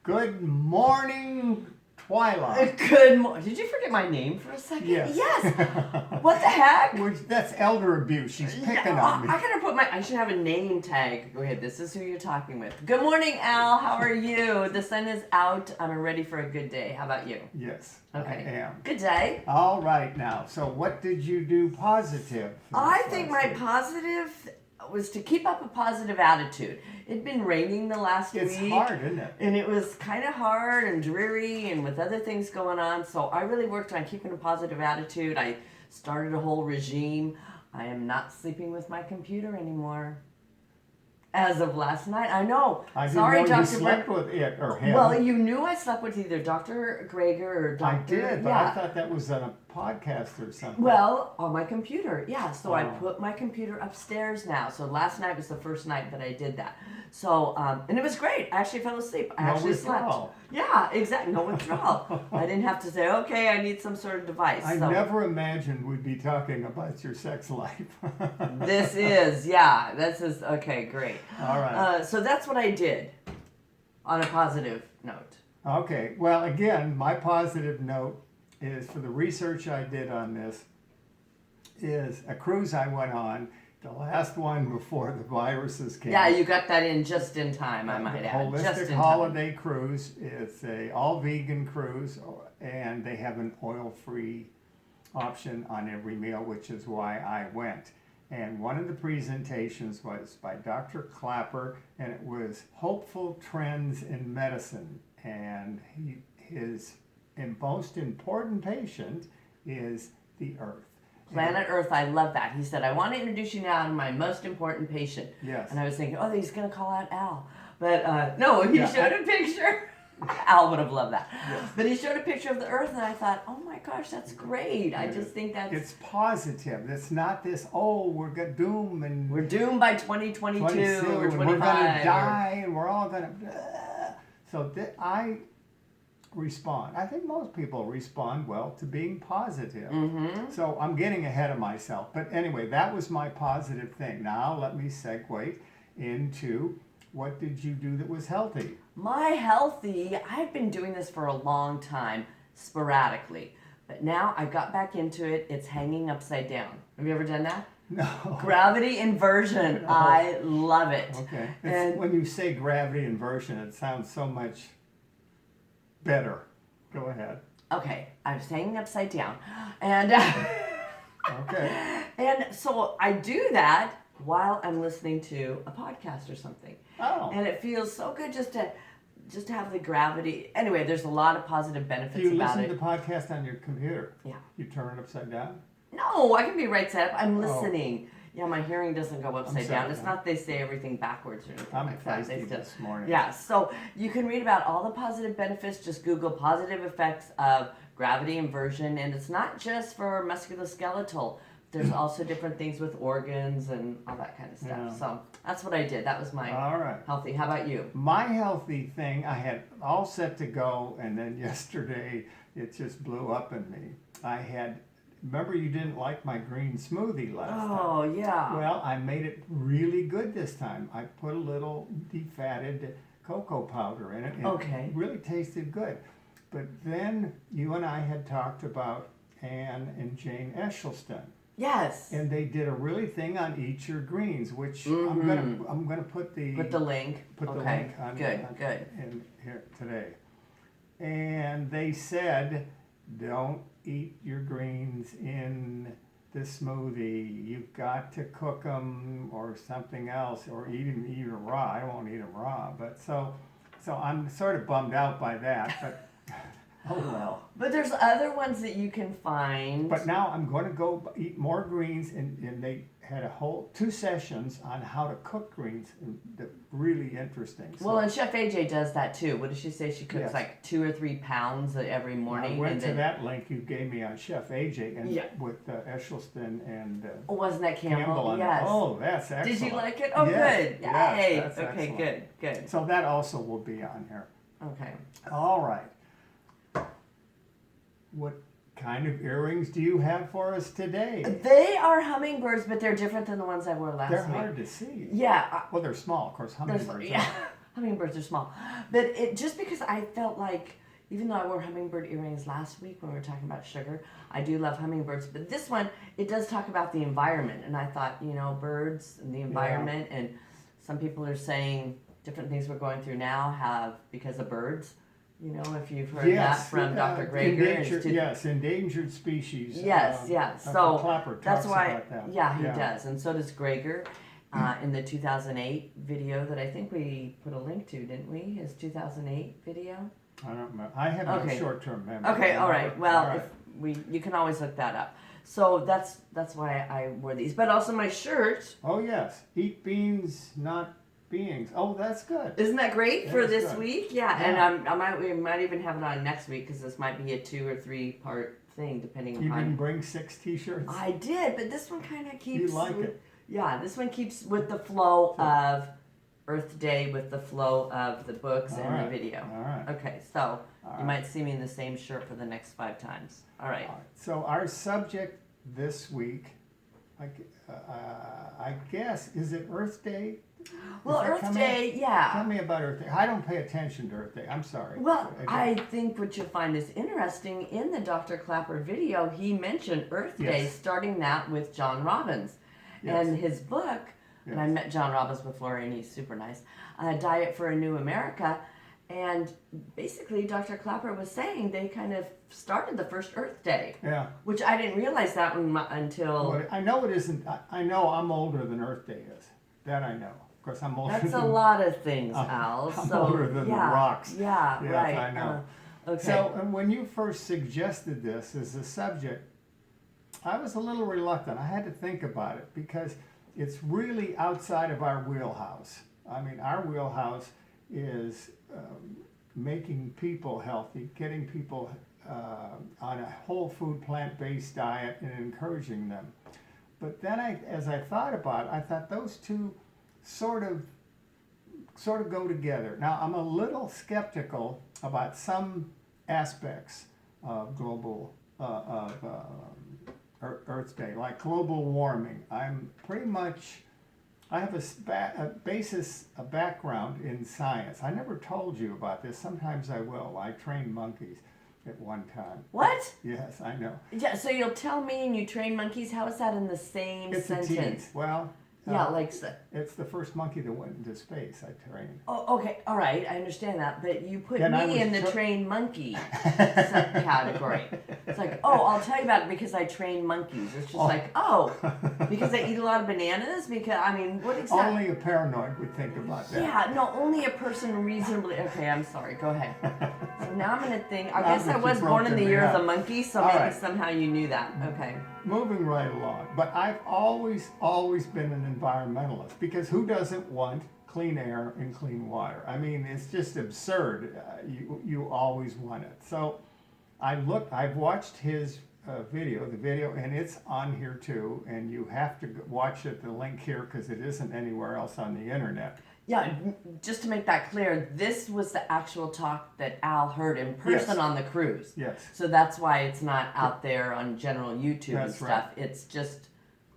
Good morning, Twilight. Good morning. Did you forget my name for a second? Yes. What the heck? That's elder abuse. She's picking on me. I gotta put I should have a name tag. Go ahead. This is who you're talking with. Good morning, Al. How are you? The sun is out. I'm ready for a good day. How about you? Yes, Okay. I am. Good day. All right now. So what did you do positive? I think my positive was to keep up a positive attitude. It'd been raining the last week. It's hard, isn't it? And it was kind of hard and dreary and with other things going on. So I really worked on keeping a positive attitude. I started a whole regime. I am not sleeping with my computer anymore. As of last night, I know. I didn't Sorry, know Dr. you slept with it or him. Well, you knew I slept with either Dr. Greger or Dr. I did, but yeah. I thought that was on a podcast or something. Well, on my computer, yeah. So I Oh. put my computer upstairs now. So last night was the first night that I did that. So, and it was great. I actually fell asleep. I No actually withdrawal. slept. Yeah, exactly. No withdrawal. I didn't have to say, okay, I need some sort of device. I So never imagined we'd be talking about your sex life. this is, okay, great. All right. So that's what I did on a positive note. Okay, well, again, my positive note is for the research I did on this is a cruise I went on, the last one before the viruses came. Yeah, you got that in just in time, I might The add. Just Holistic in Holiday Cruise. It's a all-vegan cruise, and they have an oil-free option on every meal, which is why I went. And one of the presentations was by Dr. Clapper, and it was Hopeful Trends in Medicine. And his most important patient is the Earth. Planet Earth, I love that. He said, I want to introduce you now to my most important patient. Yes. And I was thinking, oh, he's going to call out Al. But no, he Yeah. showed a picture. Al would have loved that. Yes. But he showed a picture of the Earth, and I thought, oh my gosh, that's great. I just think that's... It's positive. It's not this, oh, we're doomed and We're doomed by 2022 or 25. and we're going to die and we're all going to... So I respond. I think most people respond well to being positive. Mm-hmm. So I'm getting ahead of myself. But anyway, that was my positive thing. Now let me segue into what did you do that was healthy? I've been doing this for a long time, sporadically. But now I got back into it. It's hanging upside down. Have you ever done that? No. Gravity inversion. No. I love it. Okay. And when you say gravity inversion, it sounds so much better. Go ahead. okay, I was hanging upside down. And Okay. and so I do that while I'm listening to a podcast or something. Oh. And it feels so good just to have the gravity. Anyway, there's a lot of positive benefits Do you about listen it. to the podcast on your computer? Yeah. You turn it upside down? No, I can be right side up. I'm Oh. listening. Yeah, my hearing doesn't go upside sorry, down. It's no. not they say everything backwards or anything I'm like that. They feisty still, this morning. yeah, so you can read about all the positive benefits. Just Google positive effects of gravity inversion, and it's not just for musculoskeletal. There's also different things with organs and all that kind of stuff. Yeah. So that's what I did. That was my All right. healthy. How about you? My healthy thing, I had all set to go, and then yesterday it just blew up in me. Remember you didn't like my green smoothie last time? Oh, yeah. Well, I made it really good this time. I put a little defatted cocoa powder in it, and Okay. it really tasted good. But then you and I had talked about Anne and Jane Esselstyn. Yes. And they did a really thing on Eat Your Greens, which Mhm. I'm gonna put the Put the link. put the Okay. link on Good, on- good. in here today. And they said, don't eat your greens in the smoothie. You've got to cook them or something else, or eat them raw. I won't eat them raw, but so I'm sort of bummed out by that. But oh well. But there's other ones that you can find. But now I'm going to go eat more greens, and they had a whole 2 sessions on how to cook greens, and really interesting. So Well, and Chef AJ does that too. What does she say? She cooks Yes. like 2 or 3 pounds every morning. I went and to then, that link you gave me on Chef AJ and Yeah. with Esselstyn and wasn't that Campbell? on it. Yes. Oh, that's excellent. Did you like it? Oh, Yes, good. yes, Yay. that's Okay, excellent. good, good. So that also will be on here. Okay. All right. What kind of earrings do you have for us today? They are hummingbirds, but they're different than the ones I wore last They're week. hard to see. Yeah. Well, they're small, of course. Hummingbirds. Yeah. Hummingbirds are small. But it just because I felt like, even though I wore hummingbird earrings last week when we were talking about sugar, I do love hummingbirds. But this one, it does talk about the environment. And I thought, birds and the environment. And some people are saying different things we're going through now have because of birds. If you've heard that from Dr. Greger. Endangered species. Yes. So Clapper that's talks why, about that. he does. And so does Greger. In the 2008 video that I think we put a link to, didn't we? His 2008 video? I don't remember. I have no short-term memory. Okay, all right. Well, you can always look that up. So that's why I wore these. But also my shirt. Oh, yes. Eat beans, not beings. Oh, that's good. Isn't that great for this week? Yeah, Yeah. and we might even have it on next week because this might be a 2 or 3 part thing depending You upon. didn't bring 6 T-shirts? I did, but this one kind of keeps. You like it? Yeah, this one keeps with the flow of Earth Day, with the flow of the books and the video. All right. Okay, so you might see me in the same shirt for the next 5 times. All right. So our subject this week, I guess, is it Earth Day? Well, Earth Day, yeah. Tell me about Earth Day. I don't pay attention to Earth Day. I'm sorry. Well, I think what you'll find is interesting, in the Dr. Clapper video, he mentioned Earth Day, starting that with John Robbins. And his book, and I met John Robbins before, and he's super nice, Diet for a New America. And basically, Dr. Clapper was saying they kind of started the first Earth Day. Yeah. Which I didn't realize that until... Well, I know it isn't. I know I'm older than Earth Day is. That I know. Of course, I'm older That's than... a lot of things, Al. I'm older than the rocks. Yeah, yes, right. I know. Okay. So, and when you first suggested this as a subject, I was a little reluctant. I had to think about it because it's really outside of our wheelhouse. I mean, our wheelhouse is making people healthy, getting people on a whole food, plant-based diet and encouraging them. But then as I thought about it, I thought those two sort of go together. Now, I'm a little skeptical about some aspects of global Earth Day, like global warming. I'm pretty much, I have a background in science. I never told you about this. Sometimes I will. I trained monkeys at one time. What? Yes, I know. Yeah, so you'll tell me and you train monkeys. How is that in the same sentence? A tease. Well, it's the first monkey that went into space I trained. Oh, okay, all right, I understand that, but you put me in the trained monkey category. It's like, I'll tell you about it because I train monkeys. It's just because they eat a lot of bananas? Because, I mean, what exactly? Only a paranoid would think about that. Yeah, no, only a person reasonably... Okay, I'm sorry, go ahead. So now I'm going to think... I guess I was born in the year of the monkey, so maybe somehow you knew that. Okay. Moving right along. But I've always been an environmentalist, because who doesn't want clean air and clean water? I mean, it's just absurd. You always want it. So I've watched his video, and it's on here too, and you have to watch it, the link here, because it isn't anywhere else on the internet. Yeah, just to make that clear, this was the actual talk that Al heard in person on the cruise. Yes. So that's why it's not out there on general YouTube and stuff. Right. It's just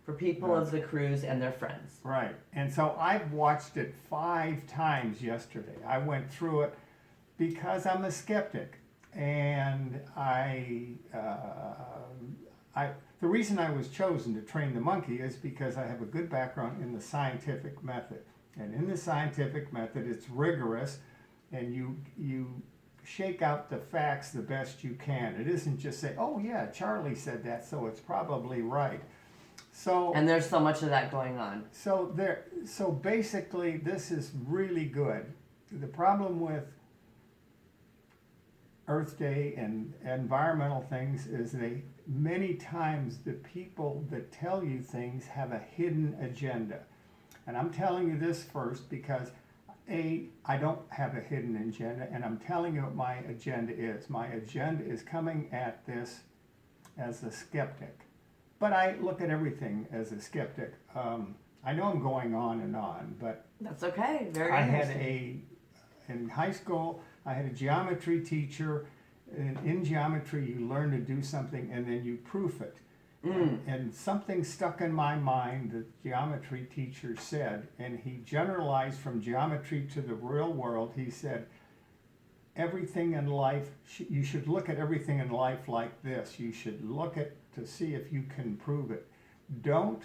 for people of the cruise and their friends. Right. And so I've watched it 5 times yesterday. I went through it because I'm a skeptic. And the reason I was chosen to train the monkey is because I have a good background in the scientific method. And in the scientific method, it's rigorous, and you shake out the facts the best you can. It isn't just say, oh yeah, Charlie said that, so it's probably right. So, and there's so much of that going on. So basically, this is really good. The problem with Earth Day and environmental things is many times the people that tell you things have a hidden agenda. And I'm telling you this first because I don't have a hidden agenda, and I'm telling you what my agenda is. My agenda is coming at this as a skeptic. But I look at everything as a skeptic. I know I'm going on, but... That's okay. Very interesting. In high school, I had a geometry teacher, and in geometry you learn to do something and then you proof it. And something stuck in my mind that geometry teacher said, and he generalized from geometry to the real world. He said, everything in life, you should look at everything in life like this. You should look at to see if you can prove it. Don't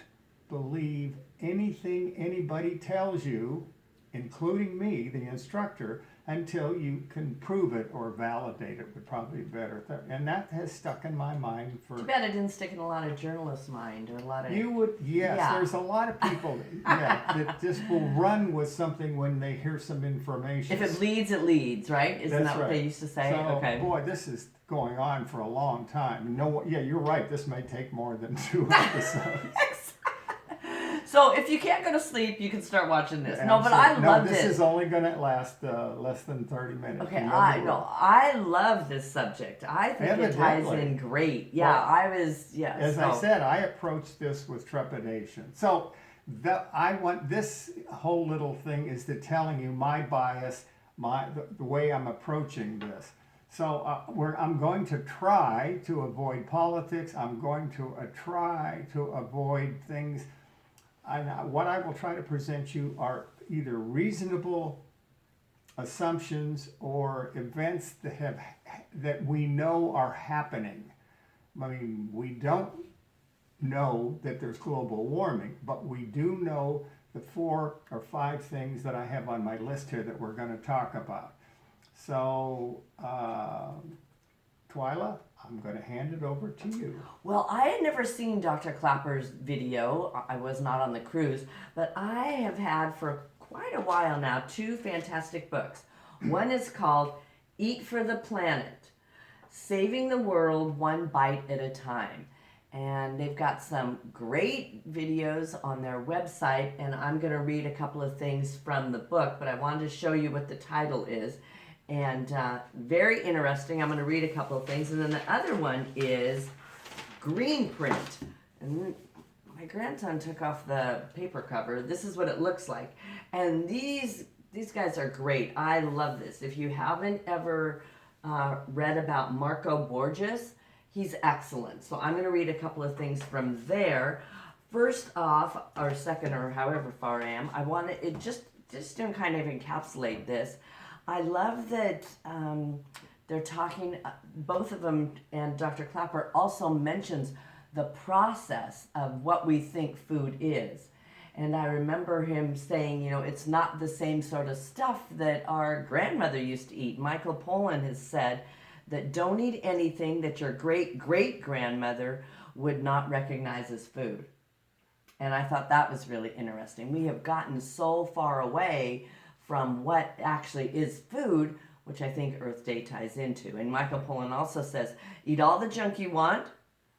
believe anything anybody tells you, including me, the instructor, until you can prove it or validate it, would probably be better. And that has stuck in my mind for... Too bad it didn't stick in a lot of journalists' mind or a lot of... You would, yes, Yeah. there's a lot of people that just will run with something when they hear some information. If it bleeds, it leads, right? Isn't That's that what right. they used to say? So, Okay. boy, this is going on for a long time. No, yeah, you're right. This may take more than 2 episodes. So if you can't go to sleep, you can start watching this. No, but I Absolutely. love this. this. is only going to last less than 30 minutes. Okay, You I the no, rule. I love this subject. I think it ties Evidently. in great. Yeah, Well, I was. Yeah. As I said, I approached this with trepidation. So I want this whole little thing is to telling you my bias, the way I'm approaching this. So I'm going to try to avoid politics. I'm going to try to avoid things. What I will try to present you are either reasonable assumptions or events that we know are happening. I mean, we don't know that there's global warming, but we do know the 4 or 5 things that I have on my list here that we're going to talk about. So, Twyla, I'm going to hand it over to you. Well, I had never seen Dr. Clapper's video. I was not on the cruise, but I have had for quite a while now 2 fantastic books. One is called Eat for the Planet, Saving the World One Bite at a Time. And they've got some great videos on their website, and I'm going to read a couple of things from the book, but I wanted to show you what the title is. And very interesting. I'm going to read a couple of things. And then the other one is Green Print. And my grandson took off the paper cover. This is what it looks like. And these guys are great. I love this. If you haven't ever read about Marco Borges, he's excellent. So I'm going to read a couple of things from there. First off, or second, or however far I am, I want to just to kind of encapsulate this. I love that they're talking, both of them, and Dr. Clapper also mentions the process of what we think food is. And I remember him saying, you know, it's not the same sort of stuff that our grandmother used to eat. Michael Pollan has said that don't eat anything that your great-great-grandmother would not recognize as food. And I thought that was really interesting. We have gotten so far away from what actually is food, which I think Earth Day ties into. And Michael Pollan also says, eat all the junk you want,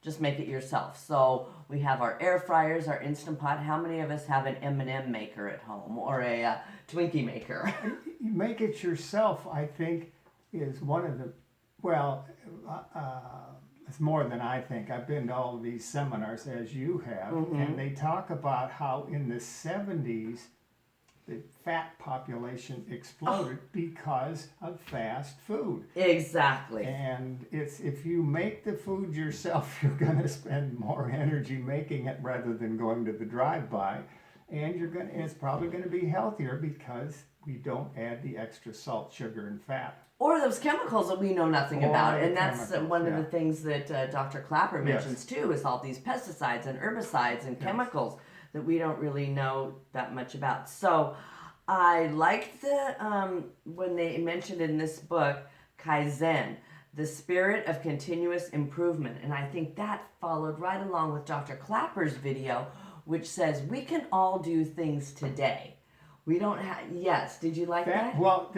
just make it yourself. So we have our air fryers, our Instant Pot. How many of us have an M&M maker at home or a Twinkie maker? You make it yourself, I think, is one of the, it's more than I think. I've been to all of these seminars, as you have, and they talk about how in the 70s, the fat population exploded because of fast food. Exactly. And it's if you make the food yourself, you're going to spend more energy making it rather than going to the drive-by. And it's probably going to be healthier because we don't add the extra salt, sugar, and fat. Or those chemicals that we know nothing about. And that's one of yeah. the things that Dr. Clapper mentions too, is all these pesticides and herbicides and chemicals that we don't really know that much about. So I liked when they mentioned in this book, Kaizen, the spirit of continuous improvement. And I think that followed right along with Dr. Clapper's video, which says we can all do things today. We don't have, yes, did you like that? Well,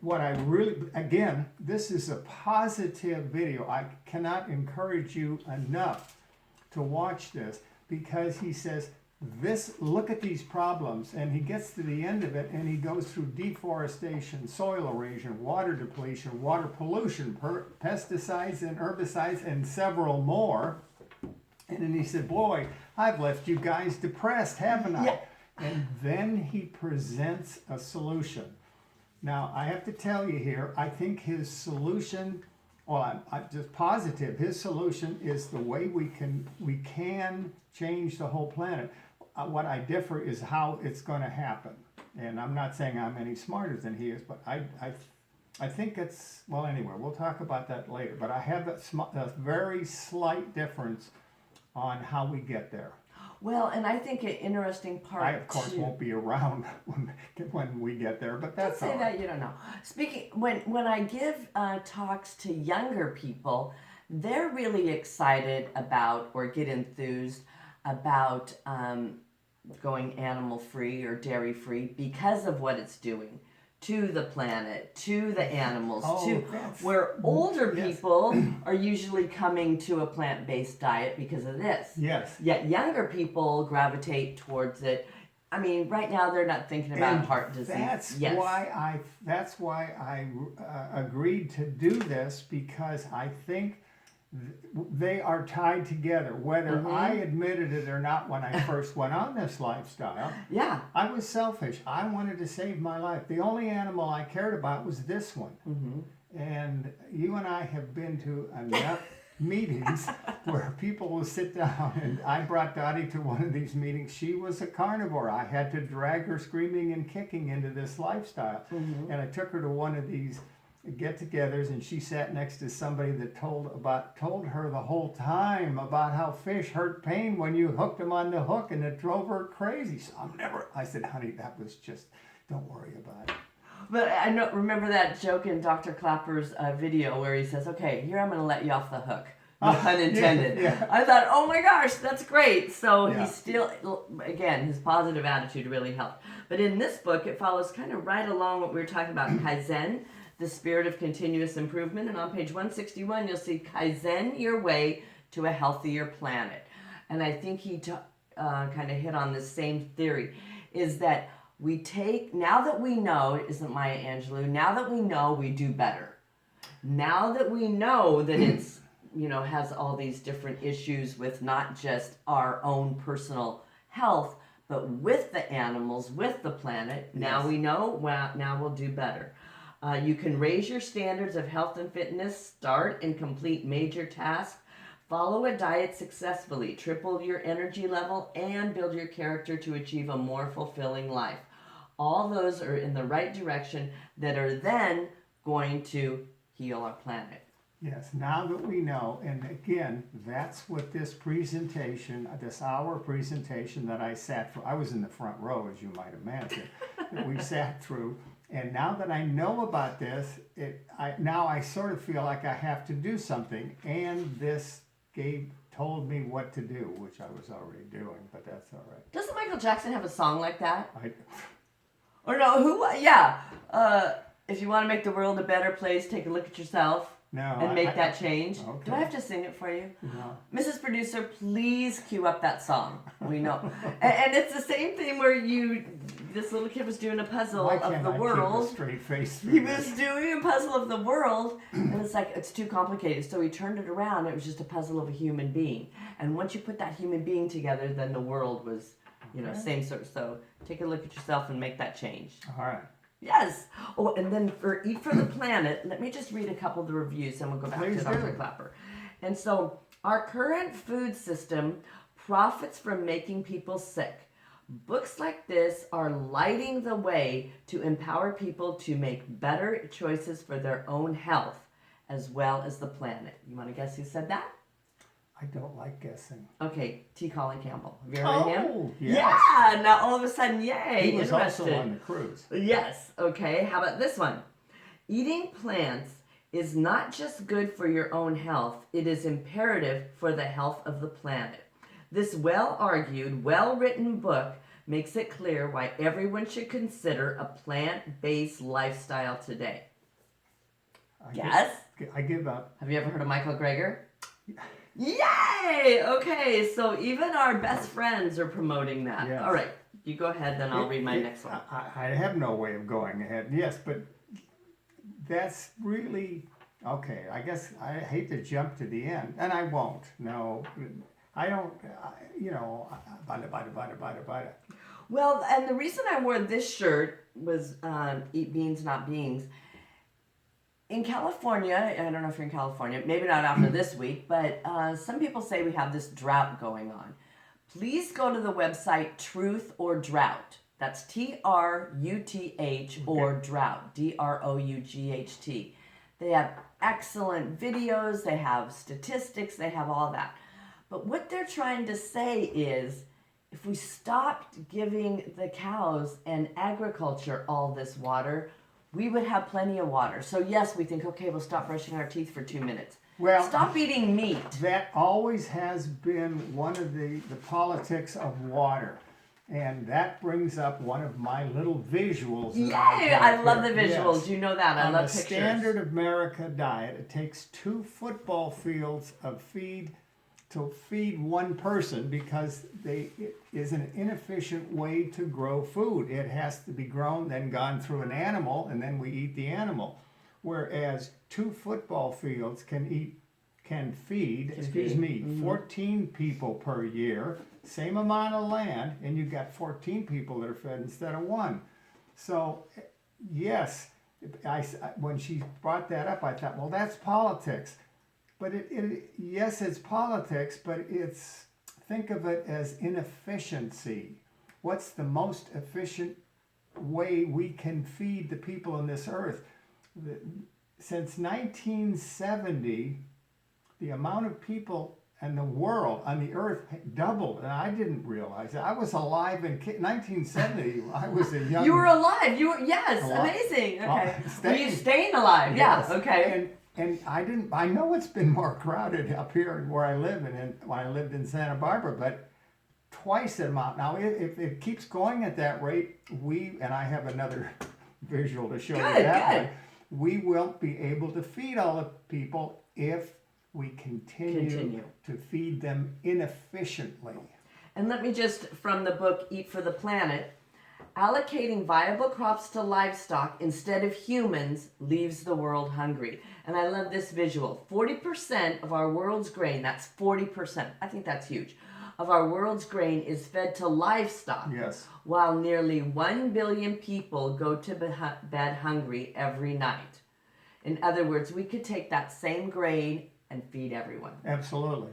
what I really, again, this is a positive video. I cannot encourage you enough to watch this because he says, look at these problems, and he gets to the end of it and he goes through deforestation, soil erosion, water depletion, water pollution, pesticides and herbicides, and several more. And then he said, boy, I've left you guys depressed, haven't I? Yeah. And then he presents a solution. Now, I have to tell you here, I think his solution I'm just positive. His solution is the way we can change the whole planet. What I differ is how it's going to happen. And I'm not saying I'm any smarter than he is, but I think it's, well, anyway, we'll talk about that later. But I have a very slight difference on how we get there. Well, and I think an interesting part. I, of course, won't be around when we get there, but that's Don't say all that, right. you don't know. Speaking, when I give talks to younger people, they're really excited about or get enthused about going animal free or dairy free because of what it's doing to the planet, to the animals, where older people are usually coming to a plant-based diet because of this. Yes. Yet younger people gravitate towards it. I mean, right now they're not thinking about heart disease. That's why I agreed to do this, because I think they are tied together. Whether I admitted it or not when I first went on this lifestyle, I was selfish. I wanted to save my life. The only animal I cared about was this one. And you and I have been to enough meetings where people will sit down, and I brought Dottie to one of these meetings. She was a carnivore. I had to drag her screaming and kicking into this lifestyle. And I took her to one of these get-togethers, and she sat next to somebody that told her the whole time about how fish hurt pain when you hooked them on the hook, and it drove her crazy. So I said, honey, that was just, don't worry about it. But I remember that joke in Dr. Clapper's video where he says, okay, here I'm going to let you off the hook. No pun intended. Yeah. I thought, oh my gosh, that's great. So Yeah. he still, again, his positive attitude really helped. But in this book, it follows kind of right along what we were talking about, Kaizen, the spirit of continuous improvement. And on page 161, you'll see Kaizen your way to a healthier planet. And I think he kind of hit on the same theory, is that we take, now that we know, isn't Maya Angelou, now that we know, we do better. Now that we know that it's, has all these different issues with not just our own personal health, but with the animals, with the planet, now we know, well, now we'll do better. You can raise your standards of health and fitness, start and complete major tasks, follow a diet successfully, triple your energy level, and build your character to achieve a more fulfilling life. All those are in the right direction that are then going to heal our planet. Yes, now that we know, and again, that's what this presentation, this hour presentation that I sat through, I was in the front row, as you might imagine, that we sat through. And now that I know about this, now I sort of feel like I have to do something. And this told me what to do, which I was already doing, but that's all right. Doesn't Michael Jackson have a song like that? Or no, who? Yeah. If you want to make the world a better place, take a look at yourself and make that change. Okay. Do I have to sing it for you? No. Mrs. Producer, please cue up that song. We know. and it's the same thing where this little kid was doing a puzzle of the world. Keep a straight face through He this? was doing a puzzle of the world, and it's like, it's too complicated. So he turned it around. It was just a puzzle of a human being. And once you put that human being together, then the world was, same sort. So take a look at yourself and make that change. All right. Yes. Oh, and then for Eat for the Planet, let me just read a couple of the reviews, and we'll go back to Dr. Clapper. And so, our current food system profits from making people sick. Books like this are lighting the way to empower people to make better choices for their own health, as well as the planet. You want to guess who said that? I don't like guessing. Okay, T. Colin Campbell. Have you ever heard of him? Yes. Yeah, now all of a sudden, yay, He was interested. also on the cruise. Yes, okay, how about this one? Eating plants is not just good for your own health, it is imperative for the health of the planet. This well-argued, well-written book makes it clear why everyone should consider a plant-based lifestyle today. I give up. Have you ever heard of Michael Greger? Yay! Okay, so even our best friends are promoting that. Yes. All right, you go ahead, then I'll read my next one. I have no way of going ahead. Yes, but that's really, okay, I guess I hate to jump to the end, and I won't. No, I don't, bada. Well, and the reason I wore this shirt was Eat Beans, Not Beans. in California, I don't know if you're in California, maybe not after this week, but some people say we have this drought going on. Please go to the website Truth or Drought. That's TRUTH or Drought, DROUGHT. They have excellent videos, they have statistics, they have all that. But what they're trying to say is, if we stopped giving the cows and agriculture all this water, we would have plenty of water. So yes, we think, okay, we'll stop brushing our teeth for 2 minutes. Well, stop eating meat. That always has been one of the politics of water. And that brings up one of my little visuals. Yay! I love the visuals. Yes. You know that. I love pictures. On the standard America diet, it takes 2 football fields of feed to feed one person because it is an inefficient way to grow food. It has to be grown, then gone through an animal, and then we eat the animal. Whereas 2 football fields can feed 14 people per year, same amount of land, and you've got 14 people that are fed instead of 1. So, yes, when she brought that up, I thought, well, that's politics. But yes, it's politics, but think of it as inefficiency. What's the most efficient way we can feed the people on this earth? Since 1970, the amount of people in the world, on the earth, doubled. And I didn't realize it. I was alive in 1970. I was a young... You were alive. Yes, alive. Amazing. Okay. Were you staying alive? Yes. Yeah, okay. And I know it's been more crowded up here where I live and when I lived in Santa Barbara, but twice the amount. Now, if it keeps going at that rate, and I have another visual to show you that, we won't be able to feed all the people if we continue to feed them inefficiently. And let me just, from the book Eat for the Planet, allocating viable crops to livestock instead of humans leaves the world hungry. And I love this visual. 40% of our world's grain, that's 40%, I think that's huge, of our world's grain is fed to livestock. Yes. While nearly 1 billion people go to bed hungry every night. In other words, we could take that same grain and feed everyone. Absolutely.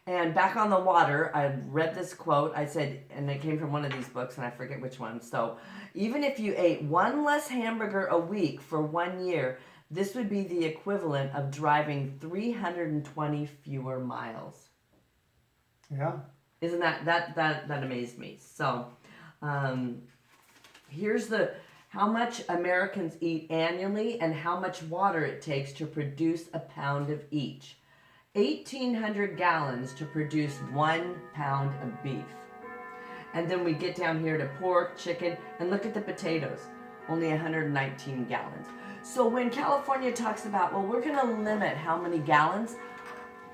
And back on the water, I read this quote. I said, and it came from one of these books, and I forget which one. So, even if you ate 1 less hamburger a week for 1 year, this would be the equivalent of driving 320 fewer miles. Yeah. Isn't that amazed me? So, here's how much Americans eat annually and how much water it takes to produce a pound of each. 1,800 gallons to produce 1 pound of beef. And then we get down here to pork, chicken, and look at the potatoes. Only 119 gallons. So when California talks about, well, we're going to limit how many gallons,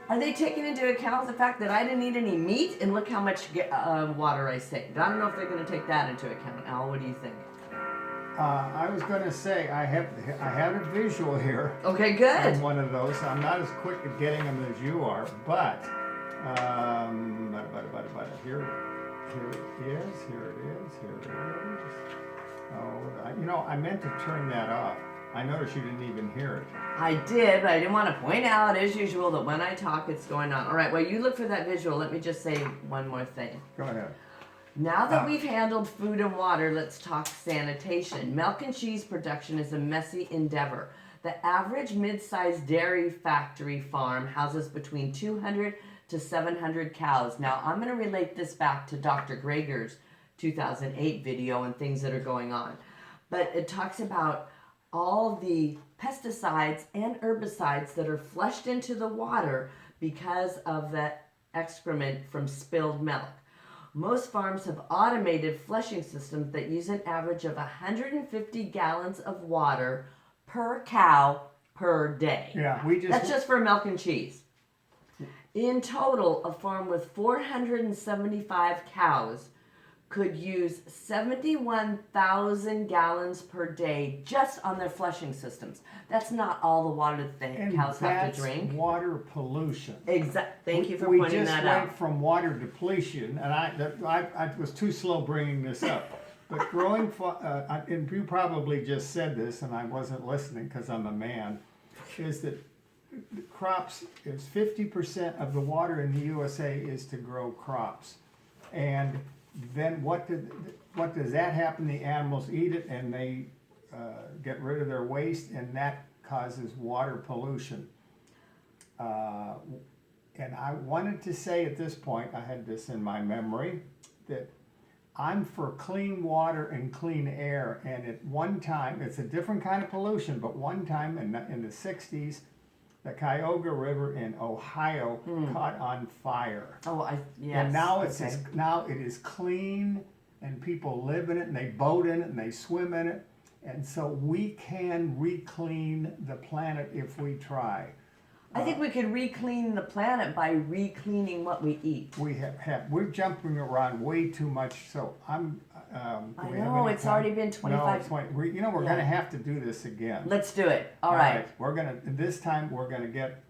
are they taking into account the fact that I didn't eat any meat and look how much water I saved? I don't know if they're going to take that into account. Al, what do you think? I was going to say I have a visual here. Okay, good. On one of those. I'm not as quick at getting them as you are, but here it is. Oh, I meant to turn that off. I noticed you didn't even hear it. I did, but I didn't want to point out, as usual, that when I talk, it's going on. All right, well, you look for that visual. Let me just say one more thing. Go ahead. Now that we've handled food and water, let's talk sanitation. Milk and cheese production is a messy endeavor. The average mid-sized dairy factory farm houses between 200 to 700 cows. Now, I'm going to relate this back to Dr. Greger's 2008 video and things that are going on. But it talks about all the pesticides and herbicides that are flushed into the water because of the excrement from spilled milk. Most farms have automated flushing systems that use an average of 150 gallons of water per cow per day. Yeah, That's just for milk and cheese. In total, a farm with 475 cows could use 71,000 gallons per day just on their flushing systems. That's not all the water that cows have to drink. That's water pollution. Thank you for pointing that out. We just went from water depletion, and I was too slow bringing this up. But and you probably just said this, and I wasn't listening because I'm a man. is that crops is 50% of the water in the USA is to grow crops. And then what does that happen? The animals eat it and they get rid of their waste, and that causes water pollution. And I wanted to say at this point, I had this in my memory, that I'm for clean water and clean air. And at one time, it's a different kind of pollution, but one time in the 60s, the Cuyahoga River in Ohio caught on fire. Oh, yes. And now okay. now it is clean, and people live in it, and they boat in it, and they swim in it. And so we can re-clean the planet if we try. I think we could re-clean the planet by re-cleaning what we eat. We're jumping around way too much, so I'm. I know, it's already been 25. No, 20. We're going to have to do this again. Let's do it. All right. This time we're going to get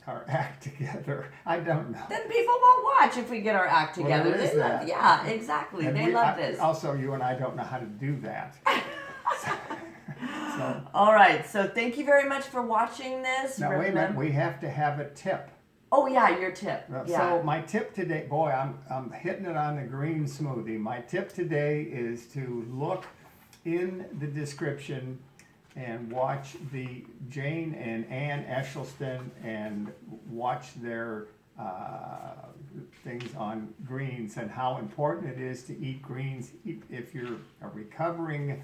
our act together. I don't know. Then people won't watch if we get our act together. Well, there is that. Yeah, exactly. And they love this. Also, you and I don't know how to do that. So, all right. So thank you very much for watching this. now, wait a minute. We have to have a tip. Oh, yeah, your tip. Yeah. So my tip today, boy, I'm hitting it on the green smoothie. My tip today is to look in the description and watch the Jane and Ann Esselstyn and watch their things on greens and how important it is to eat greens if you're a recovering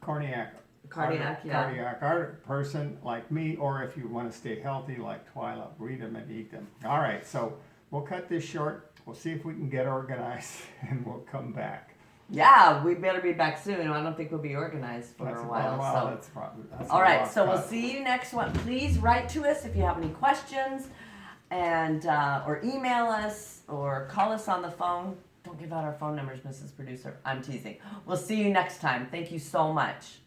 cardiac person like me, or if you want to stay healthy like Twyla, read them and eat them. All right, so we'll cut this short. We'll see if we can get organized, and we'll come back. Yeah, we better be back soon. I don't think we'll be organized for a while. That's all right, so we'll see you next one. Please write to us if you have any questions, and or email us or call us on the phone. Don't give out our phone numbers, Mrs. Producer. I'm teasing. We'll see you next time. Thank you so much.